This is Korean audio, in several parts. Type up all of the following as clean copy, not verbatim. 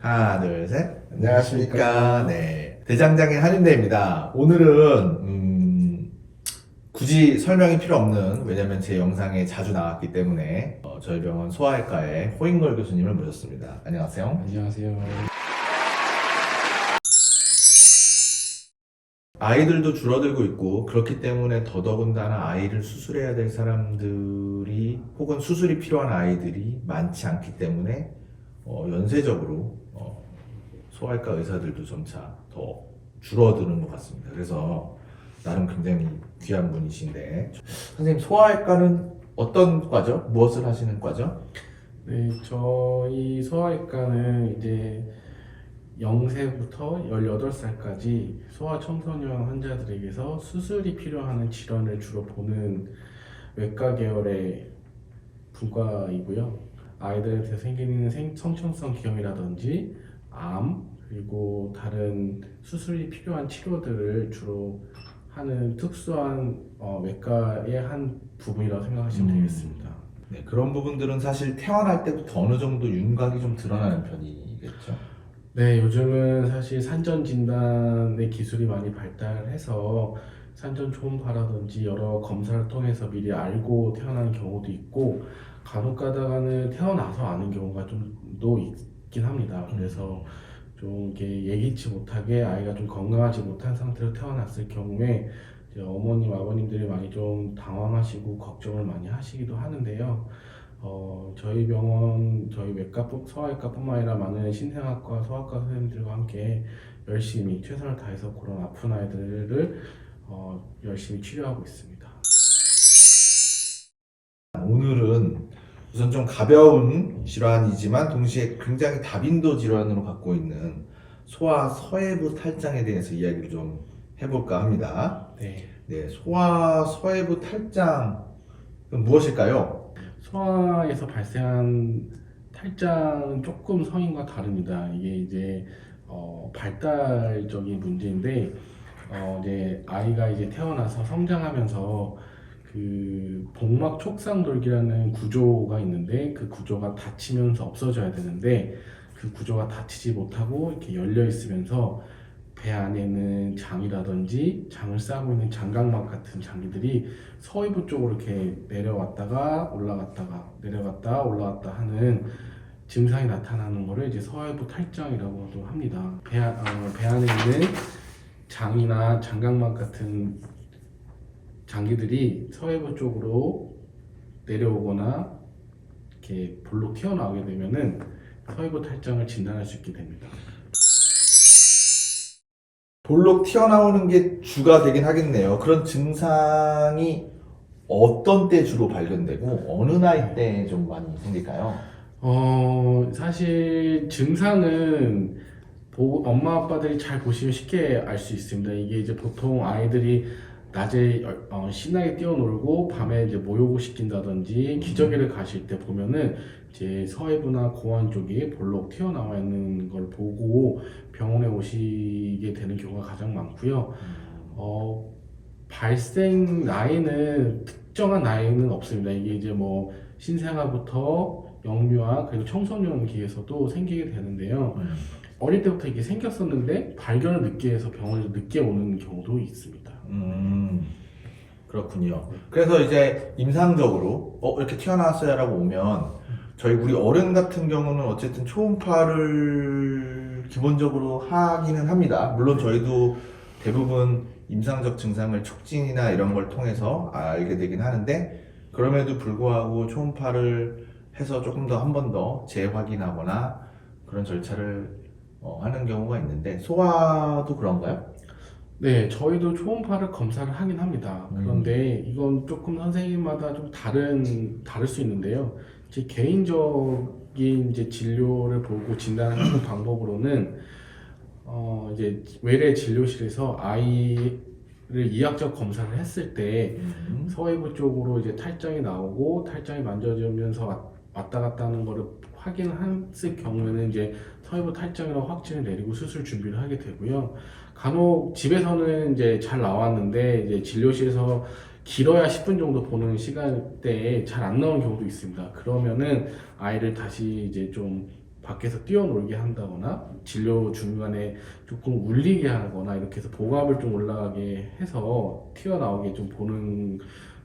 하나, 둘, 셋. 안녕하십니까. 네. 대장장의 한인대입니다. 오늘은, 굳이 설명이 필요 없는, 왜냐면 제 영상에 자주 나왔기 때문에, 저희 병원 소아외과의 호잉걸 교수님을 모셨습니다. 안녕하세요. 안녕하세요. 아이들도 줄어들고 있고, 그렇기 때문에 더더군다나 아이를 수술해야 될 사람들이, 혹은 수술이 필요한 아이들이 많지 않기 때문에, 연쇄적으로, 소아외과 의사들도 점차 더 줄어드는 것 같습니다. 그래서 나름 굉장히 귀한 분이신데, 선생님 소아외과는 어떤 과죠? 무엇을 하시는 과죠? 네, 저희 소아외과는 이제 0세부터 18살까지 소아 청소년 환자들에게서 수술이 필요한 질환을 주로 보는 외과 계열의 분과이고요. 아이들한테 생기는 성층성 기형이라든지 암, 그리고 다른 수술이 필요한 치료들을 주로 하는 특수한 외과의 한 부분이라고 생각하시면 되겠습니다. 네, 그런 부분들은 사실 태어날 때부터 어느 정도 윤곽이 좀 드러나는 편이겠죠. 네, 요즘은 사실 산전 진단의 기술이 많이 발달해서 산전 초음파라든지 여러 검사를 통해서 미리 알고 태어나는 경우도 있고 간혹 가다가는 태어나서 아는 경우가 좀도 있긴 합니다. 그래서 좀 이렇게 예기치 못하게 아이가 좀 건강하지 못한 상태로 태어났을 경우에 이제 어머님, 아버님들이 많이 좀 당황하시고 걱정을 많이 하시기도 하는데요. 저희 병원, 저희 소아외과뿐만 아니라 많은 신생아과, 소아과 선생님들과 함께 열심히 최선을 다해서 그런 아픈 아이들을 열심히 치료하고 있습니다. 오늘은 우선 좀 가벼운 질환이지만 동시에 굉장히 다빈도 질환으로 갖고 있는 소아 서해부 탈장에 대해서 이야기를 좀 해볼까 합니다. 네. 네, 소아 서해부 탈장은 무엇일까요? 소아에서 발생한 탈장은 조금 성인과 다릅니다. 이게 이제 발달적인 문제인데 이제 아이가 이제 태어나서 성장하면서 그 복막 촉상돌기라는 구조가 있는데 그 구조가 닫히면서 없어져야 되는데 그 구조가 닫히지 못하고 이렇게 열려 있으면서 배 안에는 장이라든지 장을 싸고 있는 장각막 같은 장기들이 서이부 쪽으로 이렇게 내려왔다가 올라갔다가 내려갔다 올라갔다 하는 증상이 나타나는 것을 이제 서해부 탈장이라고도 합니다. 배 안에 있는 장이나 장각막 같은 장기들이 서해부 쪽으로 내려오거나 이렇게 볼록 튀어나오게 되면은 서해부 탈장을 진단할 수 있게 됩니다. 볼록 튀어나오는 게 주가 되긴 하겠네요. 그런 증상이 어떤 때 주로 발견되고 어느 나이 때 좀 많이 생길까요? 사실 증상은 엄마 아빠들이 잘 보시면 쉽게 알 수 있습니다. 이게 이제 보통 아이들이 낮에 신나게 뛰어놀고 밤에 이제 모욕을 시킨다든지 기저귀를 가실 때 보면은 이제 서해부나 고환 쪽이 볼록 튀어나와 있는 걸 보고 병원에 오시게 되는 경우가 가장 많고요. 어, 발생 나이는 특정한 나이는 없습니다. 이게 이제 뭐 신생아부터 영유아 그리고 청소년기에서도 생기게 되는데요. 어릴 때부터 이게 생겼었는데 발견을 늦게 해서 병원에 늦게 오는 경우도 있습니다. 그렇군요. 그래서 이제 임상적으로 이렇게 튀어나왔어요라고 오면 우리 어른 같은 경우는 어쨌든 초음파를 기본적으로 하기는 합니다. 물론 저희도 대부분 임상적 증상을 촉진이나 이런 걸 통해서 알게 되긴 하는데 그럼에도 불구하고 초음파를 해서 조금 더 한 번 더 재확인하거나 그런 절차를 하는 경우가 있는데 소아도 그런가요? 네, 저희도 초음파를 검사를 하긴 합니다. 그런데 이건 조금 선생님마다 좀 다를 수 있는데요. 제 개인적인 이제 진료를 보고 진단하는 방법으로는 이제 외래 진료실에서 아이를 이학적 검사를 했을 때 서해부 쪽으로 이제 탈장이 나오고 탈장이 만져지면서 왔다 갔다 하는 거를 확인했을 경우에는 이제 서해부 탈장이라고 확진을 내리고 수술 준비를 하게 되고요. 간혹 집에서는 이제 잘 나왔는데 이제 진료실에서 길어야 10분 정도 보는 시간대에 잘 안 나오는 경우도 있습니다. 그러면은 아이를 다시 이제 좀 밖에서 뛰어놀게 한다거나 진료 중간에 조금 울리게 하거나 이렇게 해서 복압을 좀 올라가게 해서 튀어나오게 좀 보는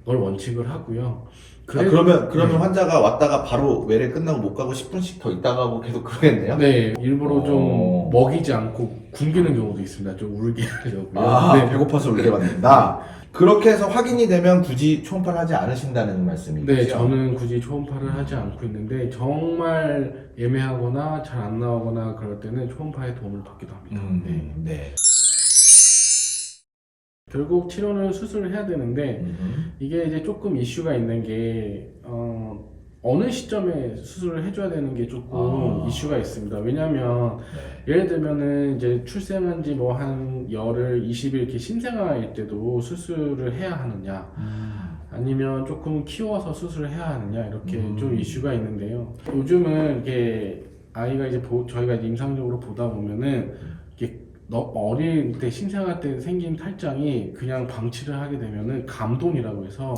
걸 원칙을 하고요. 그러면 네. 환자가 왔다가 바로 외래 끝나고 못 가고 10분씩 더 있다 가고 계속 그러겠네요? 네, 일부러 좀 어. 먹이지 않고 굶기는 경우도 있습니다. 좀 울게 하려고요. 아, 네. 배고파서 울게 받는다. 그렇게 해서 확인이 되면 굳이 초음파를 하지 않으신다는 말씀이죠? 네, 저는 굳이 초음파를 하지 않고 있는데 정말 애매하거나 잘 안 나오거나 그럴 때는 초음파의 도움을 받기도 합니다. 네. 네. 결국 치료는 수술을 해야 되는데 이게 이제 조금 이슈가 있는 게 어느 시점에 수술을 해줘야 되는 게 조금 이슈가 있습니다. 왜냐하면 예를 들면은 이제 출생한 지 뭐 한 열흘, 20일 이렇게 신생아일 때도 수술을 해야 하느냐, 아니면 조금 키워서 수술을 해야 하느냐 이렇게 좀 이슈가 있는데요. 요즘은 이게 아이가 이제 저희가 이제 임상적으로 보다 보면은 이게 어릴 때 신생아 때 생긴 탈장이 그냥 방치를 하게 되면은 감돈이라고 해서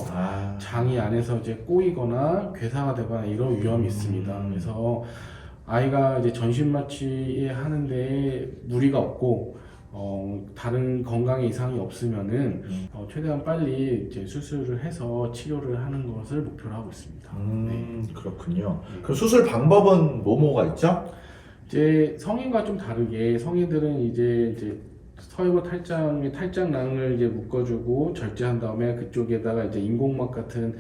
장이 안에서 이제 꼬이거나 괴사가 되거나 이런 위험이 있습니다. 그래서 아이가 이제 전신 마취 하는데 무리가 없고 다른 건강에 이상이 없으면은 최대한 빨리 이제 수술을 해서 치료를 하는 것을 목표로 하고 있습니다. 네. 그렇군요. 그럼 수술 방법은 뭐가 있죠? 이제 성인과 좀 다르게 성인들은 이제 서이버 탈장의 탈장낭을 이제 묶어주고 절제한 다음에 그쪽에다가 이제 인공막 같은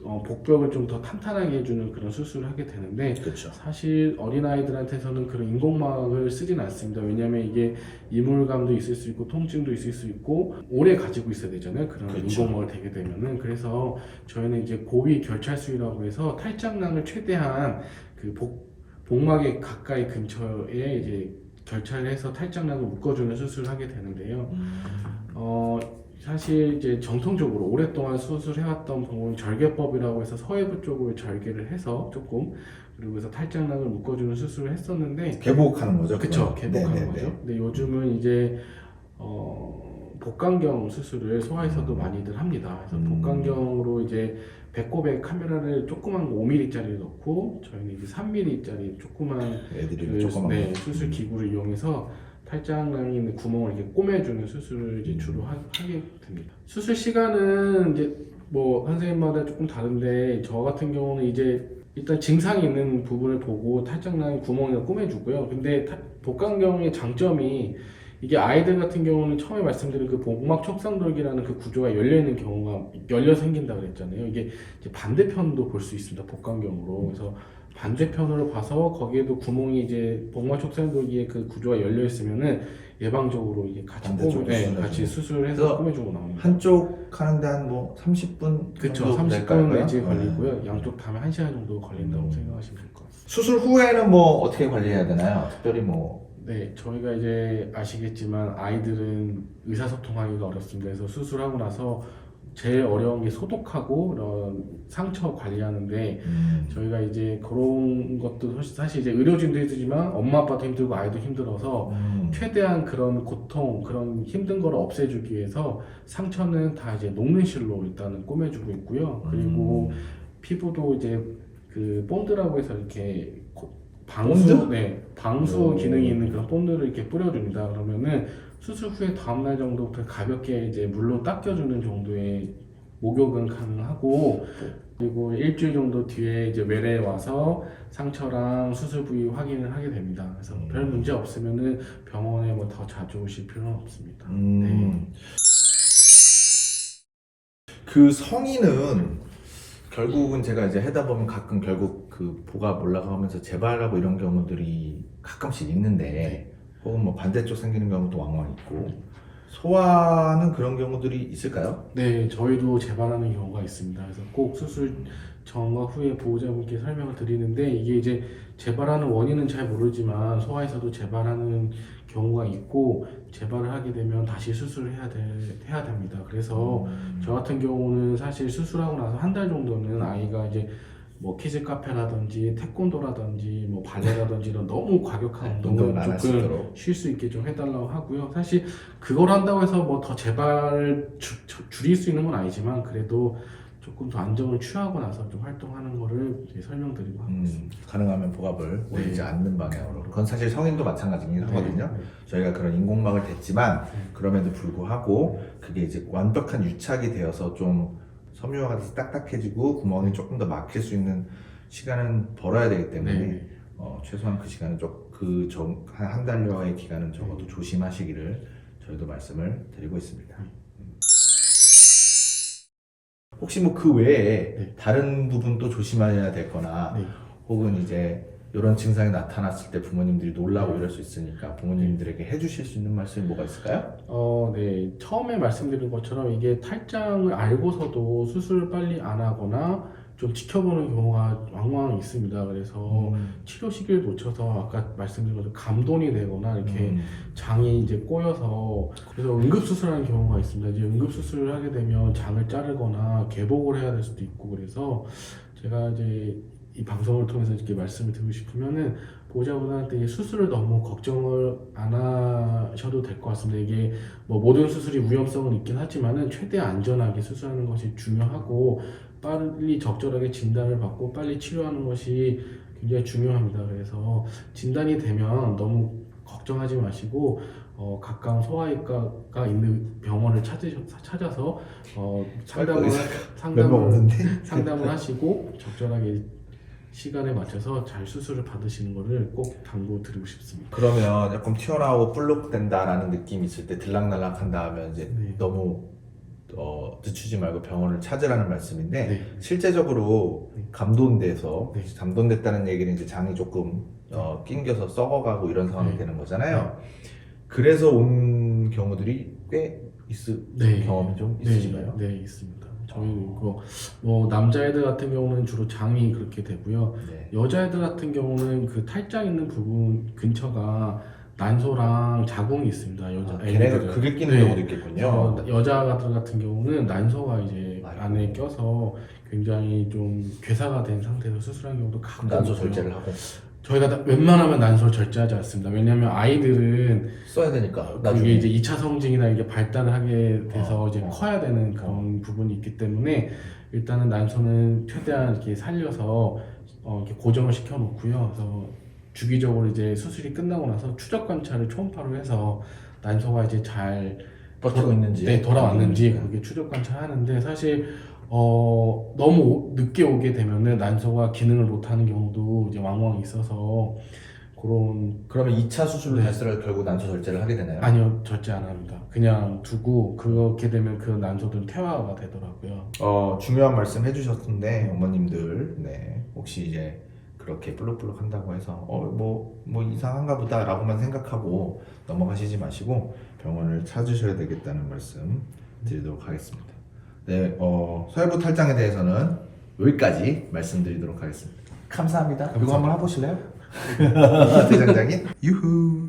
복벽을 좀 더 탄탄하게 해주는 그런 수술을 하게 되는데, 그렇죠. 사실 어린아이들한테서는 그런 인공막을 쓰진 않습니다. 왜냐하면 이게 이물감도 있을 수 있고 통증도 있을 수 있고 오래 가지고 있어야 되잖아요. 그런 그렇죠. 인공막을 대게 되면은. 그래서 저희는 이제 고위 결찰수위라고 해서 탈장낭을 최대한 그 복막에 가까이 근처에 이제 결찰을 해서 탈장낭을 묶어주는 수술을 하게 되는데요. 사실 이제 정통적으로 오랫동안 수술해왔던 방법은 절개법이라고 해서 서해부 쪽을 절개를 해서 조금, 그리고 해서 탈장낭을 묶어주는 수술을 했었는데, 개복하는 거죠? 그쵸, 그건? 개복하는 네네네. 거죠. 근데 요즘은 이제 복강경 수술을 소아에서도 많이들 합니다. 그래서 복강경으로 이제 배꼽에 카메라를 조그만 5mm짜리 넣고, 저희는 이제 3mm짜리 조그만 애들이 조그만 네, 거. 수술 기구를 이용해서 탈장낭에 있는 구멍을 이렇게 꼬매주는 수술을 이제 주로 하게 됩니다. 수술 시간은 이제 뭐 선생님마다 조금 다른데, 저 같은 경우는 이제 일단 증상이 있는 부분을 보고 탈장낭 구멍을 꼬매주고요. 근데 복강경의 장점이, 이게 아이들 같은 경우는 처음에 말씀드린 그 복막 촉상돌기라는 그 구조가 열려 있는 경우가 열려 생긴다 그랬잖아요. 이게 이제 반대편도 볼 수 있습니다. 복강경으로. 그래서 반대편으로 봐서 거기에도 구멍이 이제 복막 촉상돌기의 그 구조가 열려 있으면은 예방적으로 이게 같이 반대쪽도 같이 수술해서 그래서 꾸며주고 나옵니다. 한쪽 하는데 한 뭐 30분 그쵸, 정도 30분 될까요? 내지 걸리고요. 양쪽 다 하면 1시간 정도 걸린다고 생각하시면 될 것 같습니다. 수술 후에는 뭐 어떻게 관리해야 되나요? 특별히 뭐 네, 저희가 이제 아시겠지만 아이들은 의사소통하기가 어렵습니다. 그래서 수술하고 나서 제일 어려운 게 소독하고 그런 상처 관리하는데, 저희가 이제 그런 것도 사실 이제 의료진도 힘들지만 엄마 아빠도 힘들고 아이도 힘들어서 최대한 그런 고통, 그런 힘든 거를 없애주기 위해서 상처는 다 이제 녹는 실로 일단은 꼬매주고 있고요. 그리고 피부도 이제 그 본드라고 해서 이렇게 방수, 본드? 네, 방수 기능이 있는 그런 본드를 이렇게 뿌려줍니다. 그러면은 수술 후에 다음날 정도부터 가볍게 이제 물로 닦여주는 정도의 목욕은 가능하고, 그리고 일주일 정도 뒤에 이제 외래에 와서 상처랑 수술 부위 확인을 하게 됩니다. 그래서 별 문제 없으면은 병원에 뭐 더 자주 오실 필요는 없습니다. 네. 그 성인은 결국은 제가 이제 하다 보면 가끔 결국 그 복압 올라가면서 재발하고 이런 경우들이 가끔씩 있는데, 혹은 뭐 반대쪽 생기는 경우도 왕왕 있고, 소아는 그런 경우들이 있을까요? 네, 저희도 재발하는 경우가 있습니다. 그래서 꼭 수술 전과 후에 보호자분께 설명을 드리는데, 이게 이제 재발하는 원인은 잘 모르지만 소아에서도 재발하는 경우가 있고, 재발을 하게 되면 다시 수술을 해야 됩니다. 그래서 저 같은 경우는 사실 수술하고 나서 한 달 정도는 아이가 이제 뭐 키즈 카페라든지 태권도라든지 뭐 발레라든지 이런 너무 과격한 운동을 안 조금 하시도록. 쉴 수 있게 좀 해달라고 하고요. 사실 그걸 한다고 해서 뭐 더 재발을 줄일 수 있는 건 아니지만, 그래도 조금 더 안정을 취하고 나서 좀 활동하는 거를 이제 설명드리고 하고 있습니다. 가능하면 복압을 올리지 네. 않는 방향으로. 그건 사실 성인도 마찬가지긴 하거든요. 네. 저희가 그런 인공막을 댔지만 네. 그럼에도 불구하고 그게 이제 완벽한 유착이 되어서 좀 섬유화가 돼서 딱딱해지고 구멍이 조금 더 막힐 수 있는 시간은 벌어야 되기 때문에 네. 최소한 그 시간은 한 달여의 기간은 적어도 조심하시기를 저희도 말씀을 드리고 있습니다. 혹시 뭐 그 외에 네. 다른 부분도 조심해야 되거나 네. 혹은 이제 이런 증상이 나타났을 때 부모님들이 놀라고 이럴 수 있으니까 부모님들에게 해주실 수 있는 말씀이 뭐가 있을까요? 네. 처음에 말씀드린 것처럼 이게 탈장을 알고서도 수술을 빨리 안 하거나 좀 지켜보는 경우가 왕왕 있습니다. 그래서 치료 시기를 놓쳐서 아까 말씀드린 것처럼 감돈이 되거나 이렇게 장이 이제 꼬여서 그래서 응급수술하는 경우가 있습니다. 이제 응급수술을 하게 되면 장을 자르거나 개복을 해야 될 수도 있고 그래서 제가 이제 이 방송을 통해서 이렇게 말씀을 드리고 싶으면은 보호자분한테 수술을 너무 걱정을 안 하셔도 될 것 같습니다. 이게 뭐 모든 수술이 위험성은 있긴 하지만은 최대한 안전하게 수술하는 것이 중요하고 빨리 적절하게 진단을 받고 빨리 치료하는 것이 굉장히 중요합니다. 그래서 진단이 되면 너무 걱정하지 마시고 가까운 소아외과가 있는 병원을 찾아서 멤버 없는데? 상담을 하시고 적절하게 시간에 맞춰서 잘 수술을 받으시는 것을 꼭 당부드리고 싶습니다. 그러면 약간 튀어나오고 볼록된다라는 느낌이 있을 때 들락날락한다 하면 이제 네. 너무 늦추지 말고 병원을 찾으라는 말씀인데 네. 실제적으로 네. 감돈돼서 네. 감돈됐다는 얘기는 이제 장이 조금 낑겨서 썩어가고 이런 상황이 네. 되는 거잖아요. 그래서 온 경우들이 꽤 있을 네. 경험이 좀 있으신가요? 네, 있습니다. 저희는 뭐 남자애들 같은 경우는 주로 장이 그렇게 되고요. 네. 여자애들 같은 경우는 그 탈장 있는 부분 근처가 난소랑 자궁이 있습니다. 걔네가 애기들은. 그게 끼는 네. 경우도 있겠군요. 여자들 같은 경우는 난소가 이제 아이고. 안에 껴서 굉장히 좀 괴사가 된 상태에서 수술한 경우도 가끔 난소 있고요. 절제를 하고 저희가 웬만하면 난소를 절제하지 않습니다. 왜냐하면 아이들은 써야 되니까 그게 나중에 이제 2차 성징이나 이게 발달을 하게 돼서 이제 어. 커야 되는 그런 부분이 있기 때문에 일단은 난소는 최대한 이렇게 살려서 이렇게 고정을 시켜 놓고요. 그래서 주기적으로 이제 수술이 끝나고 나서 추적 관찰을 초음파로 해서 난소가 이제 잘 버티고 있는지 네, 돌아왔는지 그게 추적 관찰하는데 사실 너무 늦게 오게 되면은 난소가 기능을 못하는 경우도 이제 왕왕 있어서 그러면 2차 수술로 네. 달성을 결국 난소 절제를 하게 되나요? 아니요, 절제 안 합니다. 그냥 두고 그렇게 되면 그 난소들은 퇴화가 되더라고요. 중요한 말씀 해주셨는데 어머님들 혹시 이제 그렇게 볼록볼록 한다고 해서 뭐 이상한가 보다 라고만 생각하고 넘어가시지 마시고 병원을 찾으셔야 되겠다는 말씀 드리도록 하겠습니다. 네, 서열부 탈장에 대해서는 여기까지 말씀드리도록 하겠습니다. 감사합니다. 이거 한번 해보실래요? 대장장님? 유후.